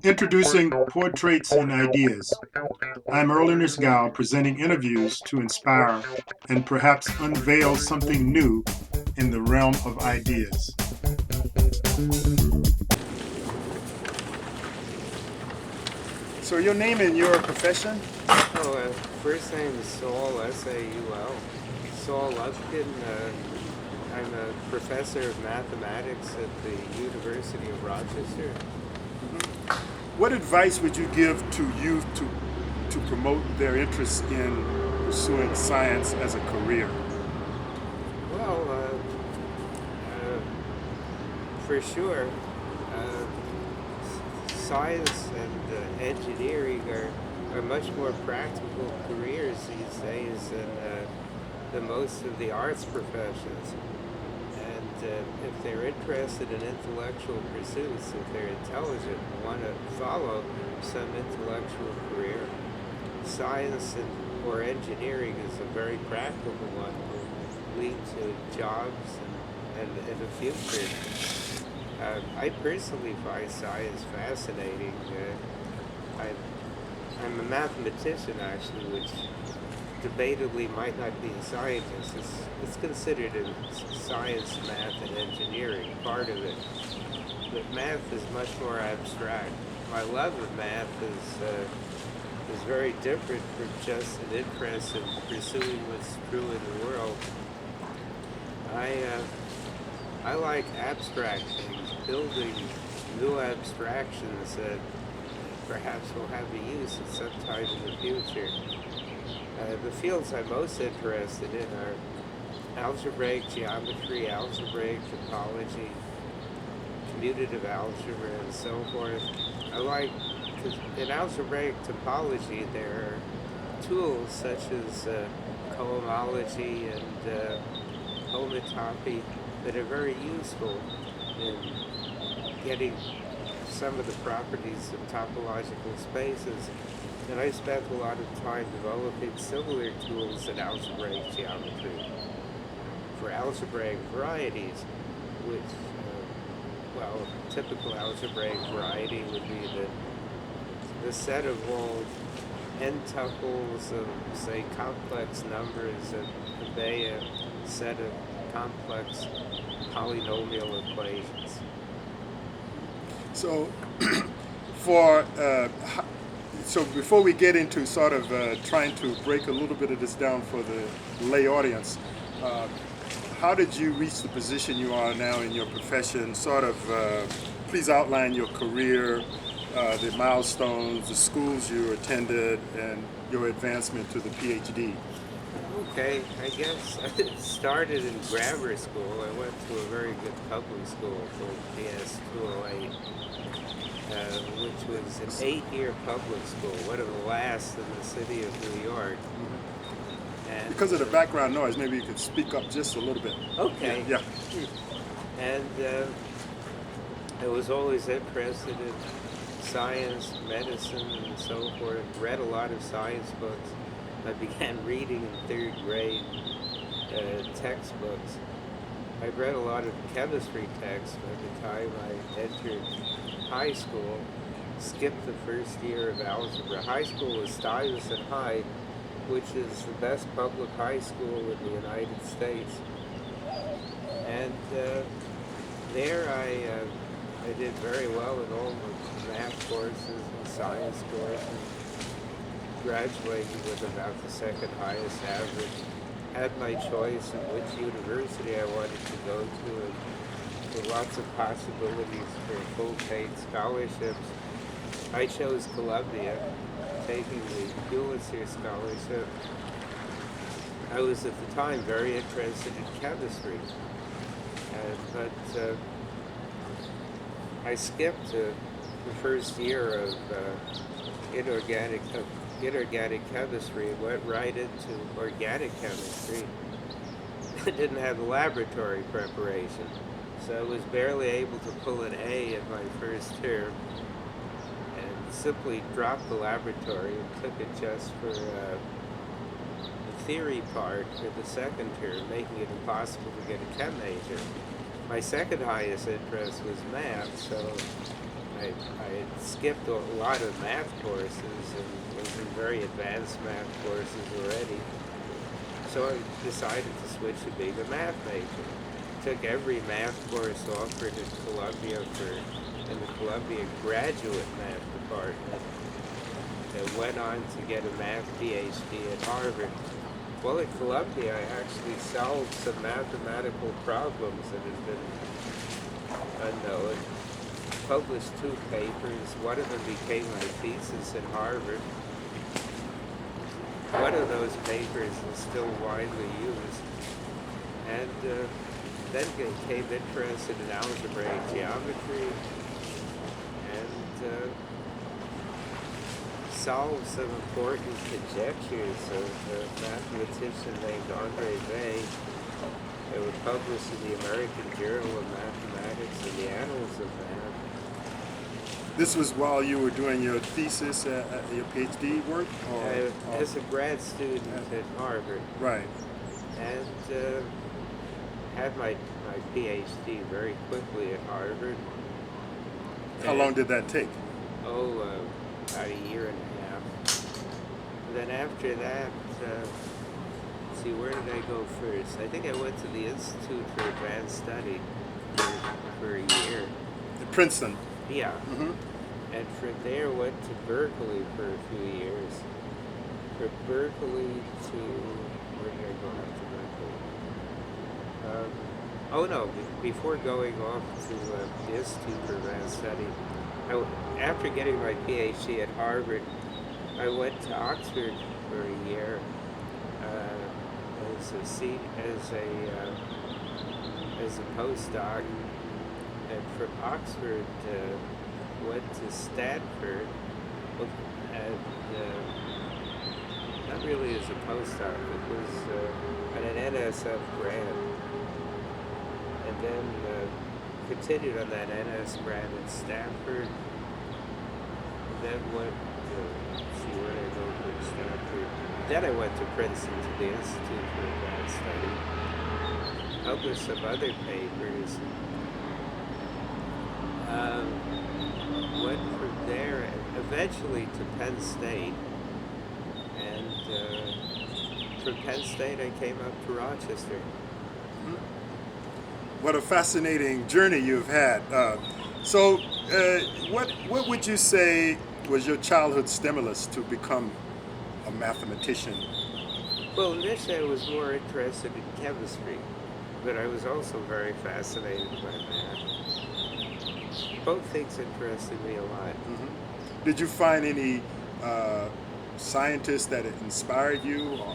Introducing Portraits and Ideas. I'm Erlen Nisgal presenting interviews to inspire and perhaps unveil something new in the realm of ideas. So, your name and your profession? First name is Saul, S-A-U-L. Saul Lubkin. I'm a professor of mathematics at the University of Rochester. What advice would you give to youth to promote their interest in pursuing science as a career? Well, for sure, science and engineering are much more practical careers these days than most of the arts professions. And if they're interested in intellectual pursuits, if they're intelligent and want to follow some intellectual career, science or engineering is a very practical one, will lead to jobs and a future. I personally find science fascinating. I'm a mathematician, actually, which debatably might not be a scientist. It's considered a science, math, and engineering part of it. But math is much more abstract. My love of math is very different from just an interest in pursuing what's true in the world. I like abstract things, building new abstractions that perhaps will have a use at some time in the future. The fields I'm most interested in are algebraic geometry, algebraic topology, commutative algebra, and so forth. Because in algebraic topology there are tools such as cohomology and homotopy that are very useful in getting some of the properties of topological spaces. And I spent a lot of time developing similar tools in algebraic geometry for algebraic varieties, which, typical algebraic variety would be the set of all n tuples of, say, complex numbers that obey a set of complex polynomial equations. So, so before we get into sort of trying to break a little bit of this down for the lay audience, how did you reach the position you are now in your profession? Sort of, please outline your career, the milestones, the schools you attended, and your advancement to the PhD. Okay, I guess I started in grammar school. I went to a very good public school called PS 208, which was an 8-year public school, one of the last in the city of New York. And, because of the background noise, maybe you could speak up just a little bit. Okay. Yeah. And I was always interested in science, medicine, and so forth. Read a lot of science books. I began reading in 3rd grade textbooks. I read a lot of chemistry texts by the time I entered high school. Skipped the first year of algebra. High school was Stuyvesant High, which is the best public high school in the United States. And there I did very well in all the math courses and science courses. Graduated with about the 2nd highest average. Had my choice of which university I wanted to go to, and with lots of possibilities for full paid scholarships. I chose Columbia, taking the Pulitzer Scholarship. I was at the time very interested in chemistry, but I skipped the first year of inorganic chemistry and went right into organic chemistry. I didn't have the laboratory preparation, so I was barely able to pull an A in my first term, and simply dropped the laboratory and took it just for the theory part in the 2nd term, making it impossible to get a chem major. My second highest interest was math, so I had skipped a lot of math courses and was in very advanced math courses already. So I decided to switch to being a math major. Took every math course offered at Columbia in the Columbia Graduate Math Department, and went on to get a math PhD at Harvard. Well, at Columbia, I actually solved some mathematical problems that had been unknown. Published 2 papers. One of them became my thesis at Harvard. One of those papers is still widely used. And then became interested in algebraic geometry and solved some important conjectures of a mathematician named Andre Bay. They were published in the American Journal of Mathematics and the Annals of Math. This was while you were doing your thesis, your PhD work? As a grad student at Harvard. Right. And had my PhD very quickly at Harvard. How long did that take? About a year and a half. And then after that, let's see, where did I go first? I think I went to the Institute for Advanced Study for a year. At Princeton? Yeah. Mm-hmm. And from there went to Berkeley for a few years. From Berkeley to, where did I go after Berkeley? Before going off to the Institute for Advanced Study, after getting my PhD at Harvard, I went to Oxford for a year as a postdoc, and from Oxford went to Stanford, and not really as a postdoc, it was on an NSF grant, and then continued on that NS grant at Stanford, and then went to see where I go to Stanford. Then I went to Princeton to the Institute for Advanced Study, published some other papers, went from there eventually to Penn State, and from Penn State I came up to Rochester. What a fascinating journey you've had. So, what would you say was your childhood stimulus to become a mathematician? Well, initially I was more interested in chemistry, but I was also very fascinated by math. Both things interested me a lot. Mm-hmm. Did you find any scientists that inspired you or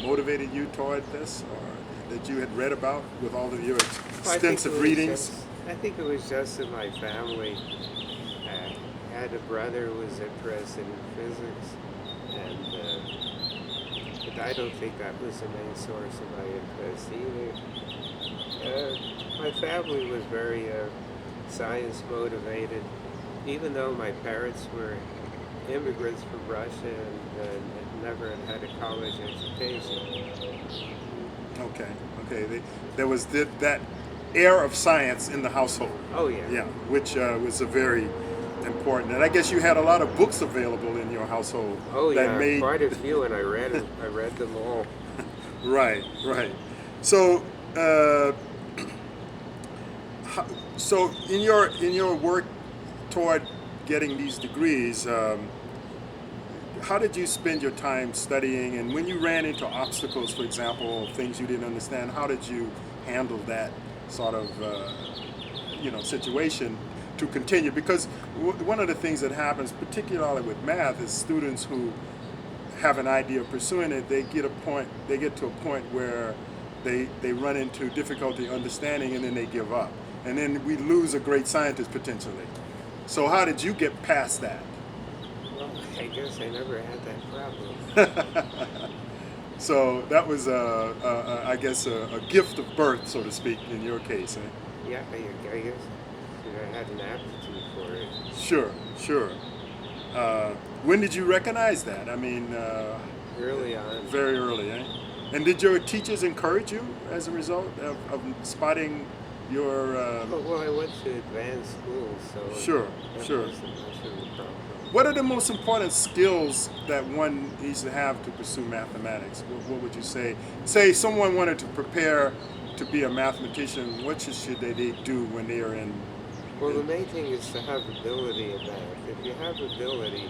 motivated you toward this, or that you had read about with all of your extensive readings? I think it was just in my family. I had a brother who was interested in physics, but I don't think that was the main source of my interest either. My family was very science motivated, even though my parents were immigrants from Russia and never had a college education. Okay. There was that air of science in the household. Oh yeah. Yeah, which was a very important. And I guess you had a lot of books available in your household. Oh yeah, quite a few, and I read them all. Right. So, so in your work toward getting these degrees, how did you spend your time studying? And when you ran into obstacles, for example, things you didn't understand, how did you handle that sort of situation to continue? Because one of the things that happens, particularly with math, is students who have an idea of pursuing it, they get to a point where they run into difficulty understanding, and then they give up, and then we lose a great scientist potentially. So how did you get past that? Well, I guess I never had that problem. So that was, I guess, a gift of birth, so to speak, in your case, eh? Yeah, I guess I had an aptitude for it. Sure. When did you recognize that? I mean, early on. Very early, eh? And did your teachers encourage you as a result of spotting Well, I went to advanced school, so Sure, that sure. wasn't much of a problem. What are the most important skills that one needs to have to pursue mathematics? What would you say? Say someone wanted to prepare to be a mathematician, what should they do when they are in? Well, the main thing is to have ability in math. If you have ability,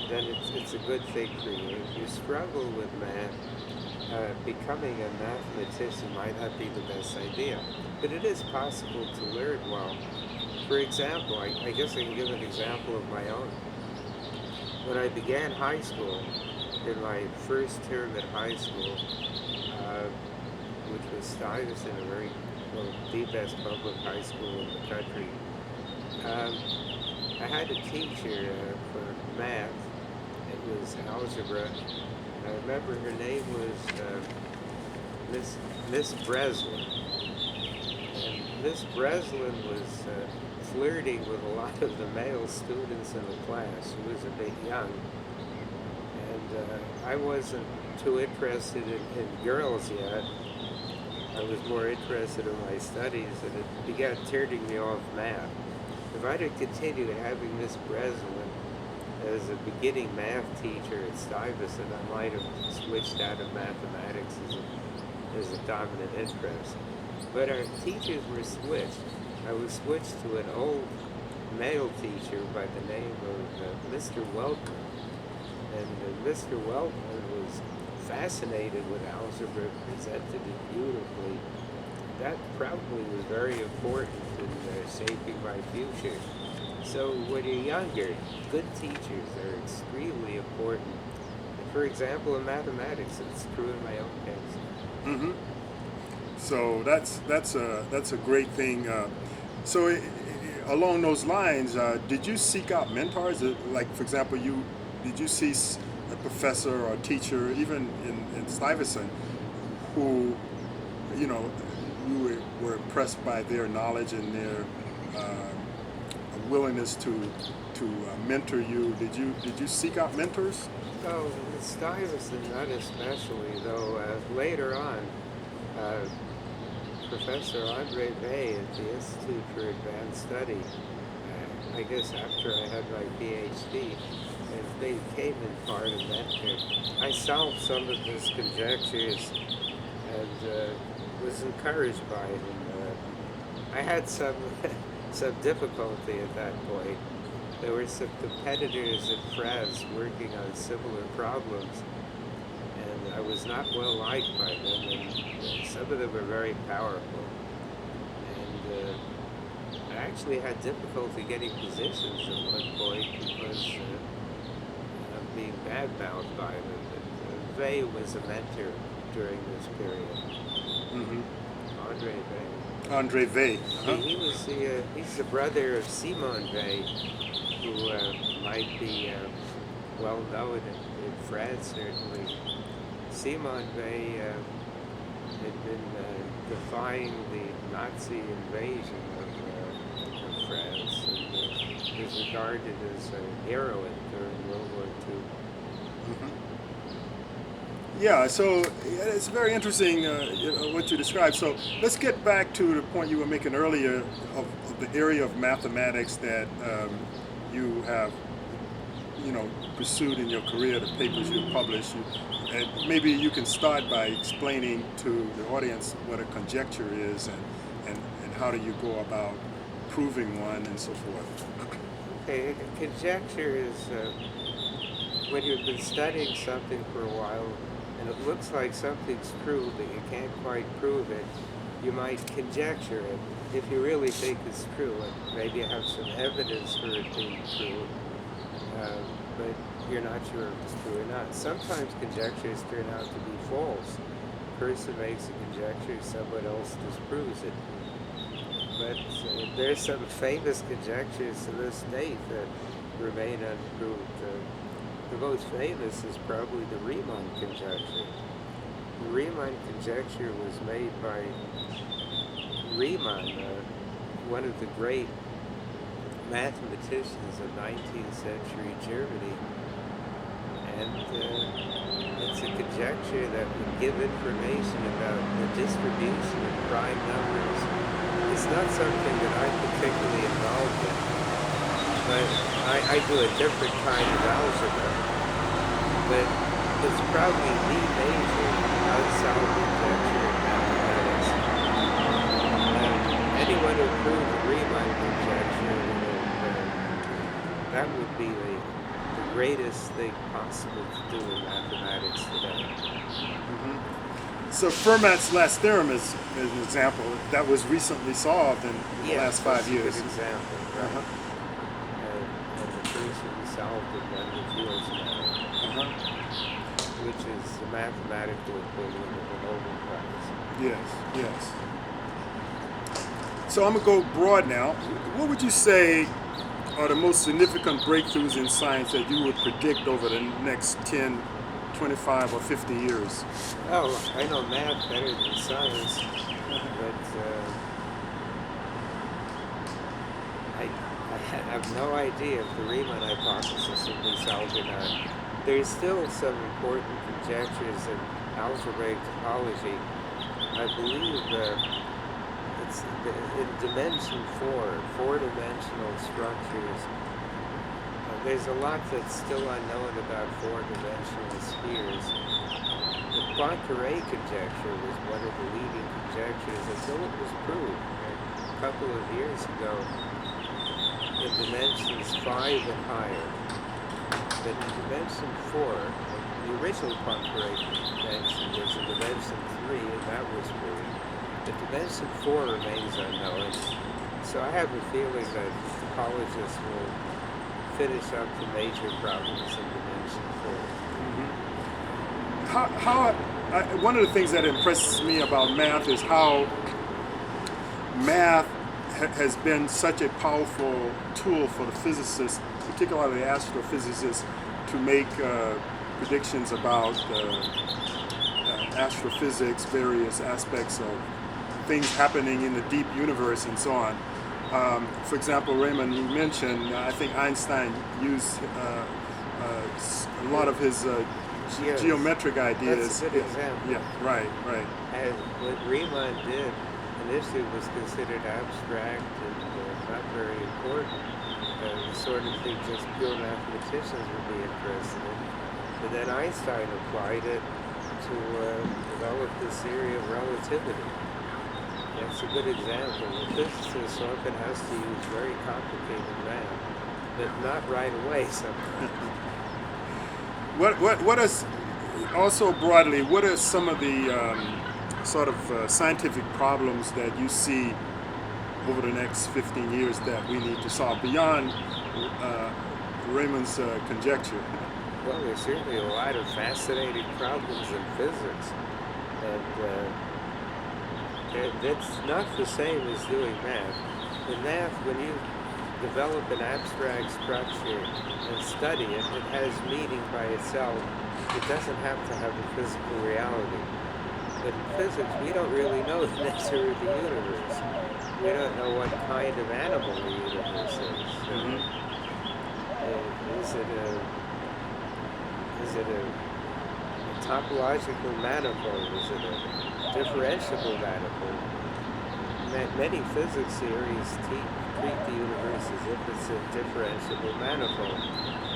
then it's a good thing for you. If you struggle with math, becoming a mathematician might not be the best idea. But it is possible to learn well. For example, I guess I can give an example of my own. When I began high school, in my first term at high school, which was Stuyvesant, the best public high school in the country, I had a teacher for math. It was algebra. I remember her name was Miss Breslin. And Miss Breslin was flirting with a lot of the male students in the class. She was a bit young. And I wasn't too interested in girls yet. I was more interested in my studies, and it began turning me off math. If I'd have continued having Miss Breslin as a beginning math teacher at Stuyvesant, I might have switched out of mathematics as a dominant interest. But our teachers were switched. I was switched to an old male teacher by the name of Mr. Weltman. And Mr. Weltman was fascinated with algebra, presented it beautifully. That probably was very important in shaping my future. So when you're younger, good teachers are extremely important. For example, in mathematics, it's true in my own case. Mm-hmm. So that's a great thing. Along those lines, did you seek out mentors? Like, for example, did you see a professor or a teacher, even in Stuyvesant, who, you were impressed by their knowledge and their willingness to mentor you? Did you seek out mentors? Oh, in Stuyvesant, not especially, though later on, Professor Andre Bay at the Institute for Advanced Study, I guess after I had my PhD, and they came in part of mentor. I solved some of his conjectures and was encouraged by it. And, I had some difficulty at that point. There were some competitors at Fraz working on similar problems, and I was not well liked by them, and some of them were very powerful. And I actually had difficulty getting positions at one point because of being badmouthed by them. But Vey was a mentor during this period. Mm-hmm. Andre Vey. Andre Vey. Uh-huh. He's the brother of Simon Vey, who might be well known in France, certainly. Simon Vey had been defying the Nazi invasion of France and was regarded as a heroine during World War II. Mm-hmm. Yeah, so it's very interesting what you described. So let's get back to the point you were making earlier of the area of mathematics that you have, pursued in your career, the papers you've published. And maybe you can start by explaining to the audience what a conjecture is and how do you go about proving one and so forth. Okay, a conjecture is when you've been studying something for a while and it looks like something's true but you can't quite prove it, you might conjecture it. If you really think it's true, and maybe you have some evidence for it being true, but you're not sure if it's true or not. Sometimes conjectures turn out to be false. A person makes a conjecture, someone else disproves it. But there's some famous conjectures to this date that remain unproved. The most famous is probably the Riemann conjecture. The Riemann conjecture was made by Riemann, one of the great mathematicians of 19th century Germany. And it's a conjecture that would give information about the distribution of prime numbers It's not something that I'm particularly involved in, but I do a different kind of algebra. But it's probably the major unsolved conjecture in mathematics. Anyone who proved the Riemann conjecture, that would be the greatest thing possible to do in mathematics today. Mm-hmm. So Fermat's last theorem is an example that was recently solved in the last 5 years. That's a good example, right? And the person who solved it won the Fields Medal, which is the mathematical equivalent of the Nobel Prize. Yes, yes. So I'm going to go broad now. What would you say are the most significant breakthroughs in science that you would predict over the next 10, 25, or 50 years? Oh, I know math better than science, but I have no idea if the Riemann hypothesis will be solved or not. There's still some important conjectures in algebraic topology. I believe it's in dimension 4-dimensional structures. There's a lot that's still unknown about 4-dimensional spheres. The Poincare conjecture was one of the leading conjectures until it was proved a couple of years ago in dimensions 5 and higher. But in dimension 4, the original Poincare conjecture was in dimension 3, and that was proved. But dimension 4 remains unknown. So I have a feeling that topologists will finish up the major problems in dimension 4. One of the things that impresses me about math is how math has been such a powerful tool for the physicists, particularly astrophysicists, to make predictions about astrophysics, various aspects of things happening in the deep universe and so on. For example, Raymond, you mentioned, I think Einstein used a lot of his geometric ideas. That's a good example. Yeah, right. And what Riemann did initially was considered abstract and not very important. The sort of thing just pure mathematicians would be interested in. But then Einstein applied it to develop this theory of relativity. That's a good example. The physicist often has to use very complicated math, but not right away sometimes. What is, also broadly, what are some of the sort of scientific problems that you see over the next 15 years that we need to solve beyond Raymond's conjecture? Well, there's certainly a lot of fascinating problems in physics, and it's not the same as doing math. In math, when you develop an abstract structure and study it, it has meaning by itself. It doesn't have to have a physical reality. But in physics, we don't really know the nature of the universe. We don't know what kind of animal the universe is. Is it a topological manifold? Is it a differentiable manifold? Many physics theories treat the universe as if it's a differentiable manifold.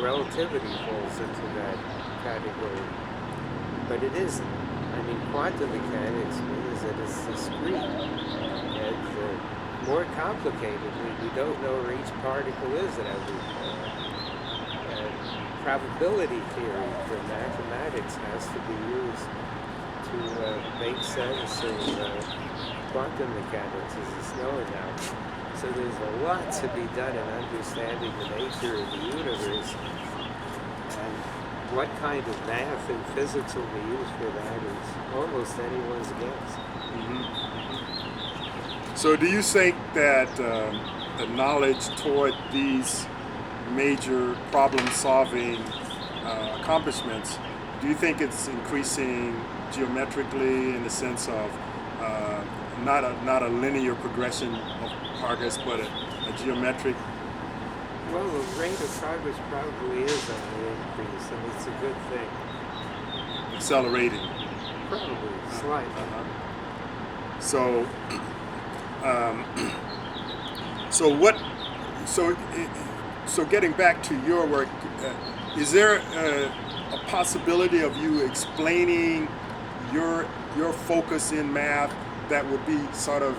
Relativity falls into that category. But it isn't. I mean, quantum mechanics means that it's discrete. And more complicatedly, we don't know where each particle is at every point. Probability theory for mathematics has to be used to make sense of quantum mechanics as it's known now. So there's a lot to be done in understanding the nature of the universe, and what kind of math and physics will be used for that is almost anyone's guess. So do you think that the knowledge toward these major problem-solving accomplishments, do you think it's increasing geometrically in the sense of not a linear progression of progress, but a geometric? Well, the rate of progress probably is on the increase, and it's a good thing. Accelerating. Probably, slightly. So Um, so what? So so getting back to your work, is there a possibility of you explaining your focus in math that would be sort of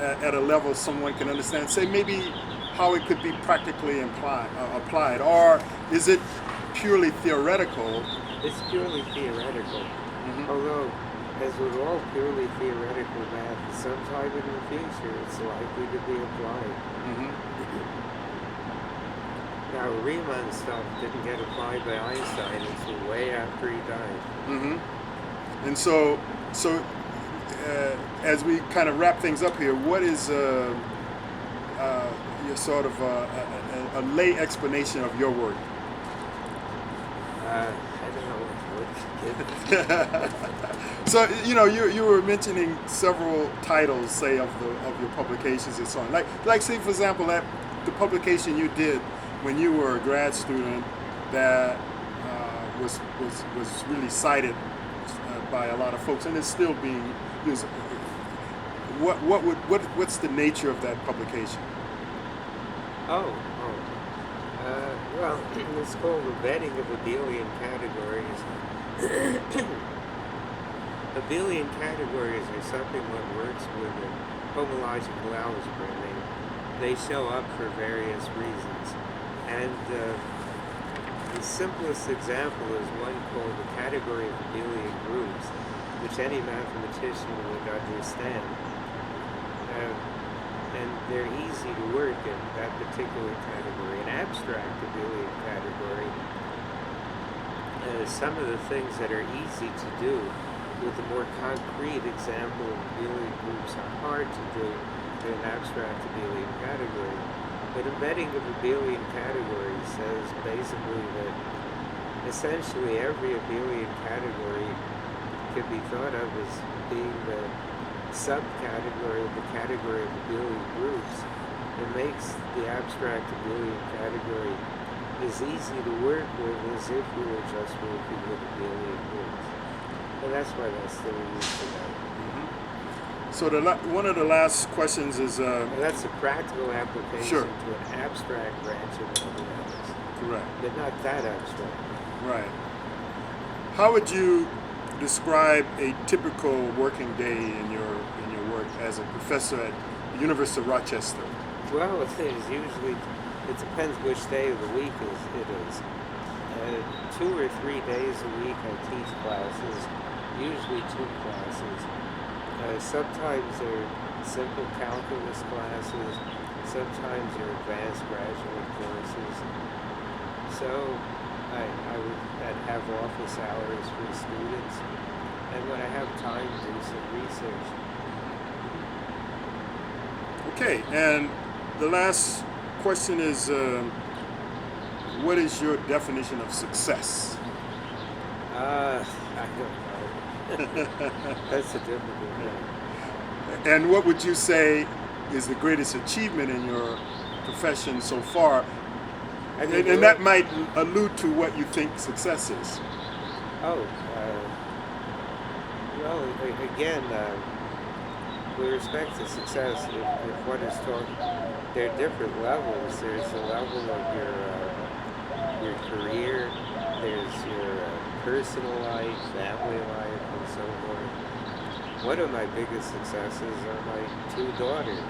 at a level someone can understand? Say maybe how it could be practically applied, or is it purely theoretical? It's purely theoretical. Although, as with all purely theoretical math, sometime in the future it's likely to be applied. Now, Riemann stuff didn't get applied by Einstein until way after he died. And so as we kind of wrap things up here, what is your sort of a lay explanation of your work? I don't know what to give. So you were mentioning several titles, say of your publications and so on. Like say for example that the publication you did when you were a grad student that was really cited by a lot of folks, and it's still being used. What's the nature of that publication? Well, it's called Embedding of Abelian Categories. Abelian categories are something that works with the homological algebra. They show up for various reasons. And the simplest example is one called the category of abelian groups, which any mathematician would understand. And they're easy to work in that particular category. An abstract abelian category, some of the things that are easy to do with a more concrete example of abelian groups are hard to do in an abstract abelian category. But embedding of abelian categories says basically that essentially every abelian category can be thought of as being the subcategory of the category of abelian groups. It makes the abstract abelian category as easy to work with as if we were just working with abelian groups. And that's why that's still used today. So one of the last questions is... that's a practical application Sure. to an abstract branch of mathematics. Correct. But not that abstract. Right. How would you describe a typical working day in your work as a professor at the University of Rochester? Well, it depends which day of the week it is. 2 or 3 days a week I teach classes, usually 2 classes. Sometimes they're simple calculus classes, sometimes they're advanced graduate courses. So I'd have office hours for students, and when I have time, do some research. Okay, and the last question is, what is your definition of success? I don't know. That's a difficult one. And what would you say is the greatest achievement in your profession so far? And that might allude to what you think success is. Well, again, with respect to success, if one is talking, there are different levels. There's the level of your career, there's your personal life, family life, and so forth. One of my biggest successes are my 2 daughters.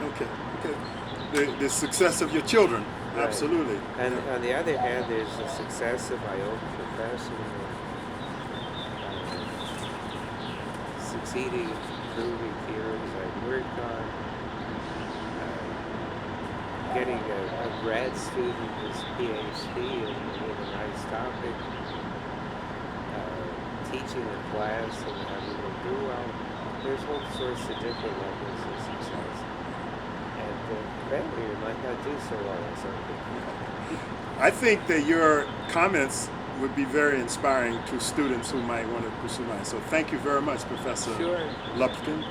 Okay. The success of your children, Right. Absolutely. And on the other hand, there's the success of my own profession, succeeding in proving theorems I've worked on, getting a grad student his PhD in a nice topic, teaching a class and having them do well. There's all sorts of different levels of success. And family might not do so well or something. I think that your comments would be very inspiring to students who might want to pursue mine. So thank you very much, Professor Sure. Lubkin.